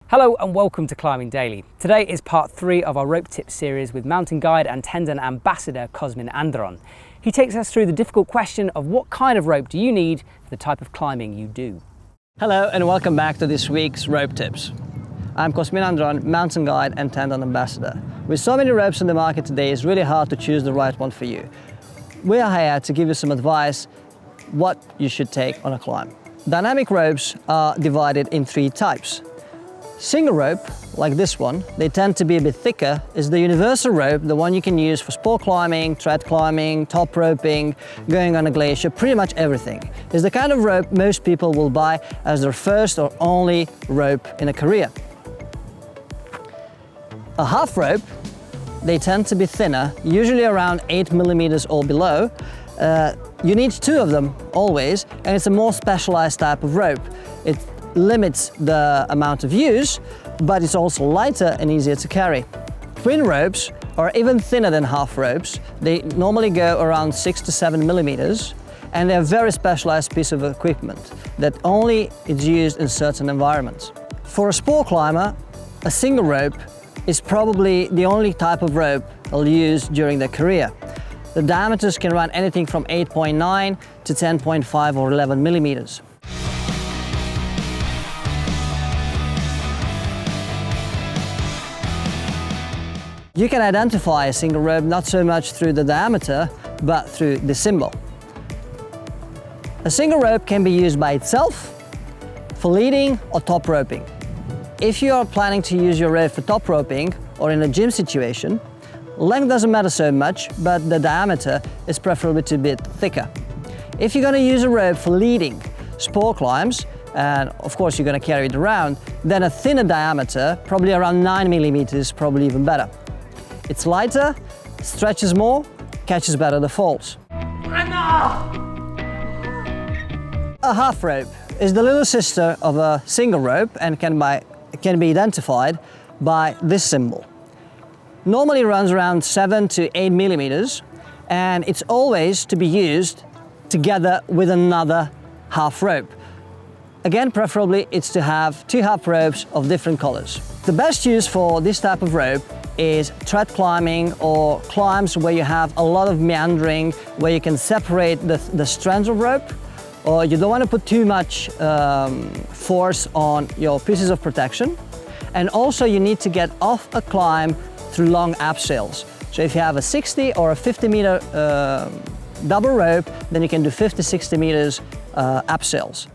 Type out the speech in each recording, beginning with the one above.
Hello and welcome to Climbing Daily. Today is part 3 of our rope tip series with mountain guide and Tendon ambassador Cosmin Andron. He takes us through the difficult question of what kind of rope do you need for the type of climbing you do. Hello and welcome back to this week's rope tips. I'm Cosmin Andron, mountain guide and Tendon ambassador. With so many ropes in the market today, it's really hard to choose the right one for you. We are here to give you some advice what you should take on a climb. Dynamic ropes are divided in 3 types. Single rope, like this one, they tend to be a bit thicker, is the universal rope, the one you can use for sport climbing, trad climbing, top roping, going on a glacier, pretty much everything. Is the kind of rope most people will buy as their first or only rope in a career. A half rope, they tend to be thinner, usually around 8 millimeters or below. You need 2 of them always, and it's a more specialized type of rope. It limits the amount of use, but it's also lighter and easier to carry. Twin ropes are even thinner than half ropes. They normally go around 6 to 7 millimeters, and they're a very specialized piece of equipment that only is used in certain environments. For a sport climber, a single rope is probably the only type of rope they'll use during their career. The diameters can run anything from 8.9 to 10.5 or 11 millimeters. You can identify a single rope not so much through the diameter, but through the symbol. A single rope can be used by itself, for leading or top roping. If you are planning to use your rope for top roping or in a gym situation, length doesn't matter so much, but the diameter is preferably to be a bit thicker. If you're going to use a rope for leading sport climbs, and of course you're going to carry it around, then a thinner diameter, probably around 9 millimeters, probably even better. It's lighter, stretches more, catches better the falls. A half rope is the little sister of a single rope and can be identified by this symbol. Normally runs around 7 to 8 millimeters, and it's always to be used together with another half rope. Again, preferably it's to have 2 half ropes of different colors. The best use for this type of rope is trad climbing or climbs where you have a lot of meandering, where you can separate the strands of rope, or you don't want to put too much force on your pieces of protection. And also you need to get off a climb through long abseils. So if you have a 60 or a 50 meter double rope, then you can do 50-60 meters abseils.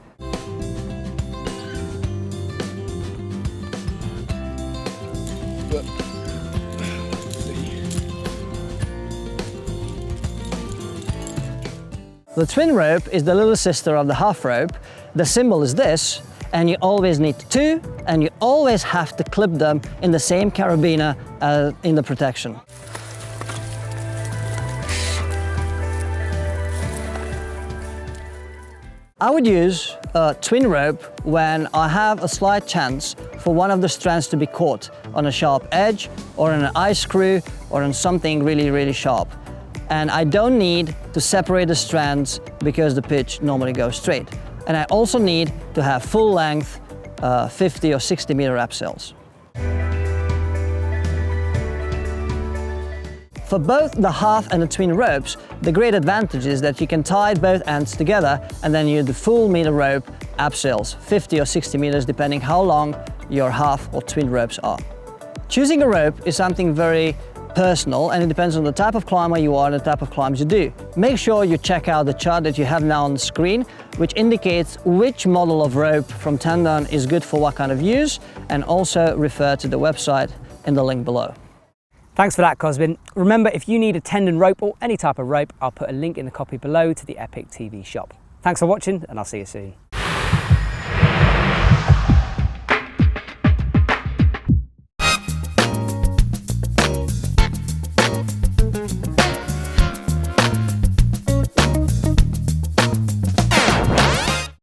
The twin rope is the little sister of the half rope. The symbol is this, and you always need 2, and you always have to clip them in the same carabiner as in the protection. I would use a twin rope when I have a slight chance for one of the strands to be caught on a sharp edge or on an ice screw or on something really sharp. And I don't need to separate the strands because the pitch normally goes straight. And I also need to have full length 50 or 60 meter abseils. For both the half and the twin ropes, the great advantage is that you can tie both ends together and then use the full meter rope abseils, 50 or 60 meters depending how long your half or twin ropes are. Choosing a rope is something very personal, and it depends on the type of climber you are and the type of climbs you do. Make sure you check out the chart that you have now on the screen, which indicates which model of rope from Tendon is good for what kind of use, and also refer to the website in the link below. Thanks for that, Cosmin. Remember, if you need a Tendon rope or any type of rope, I'll put a link in the copy below to the EpicTV shop. Thanks for watching, and I'll see you soon.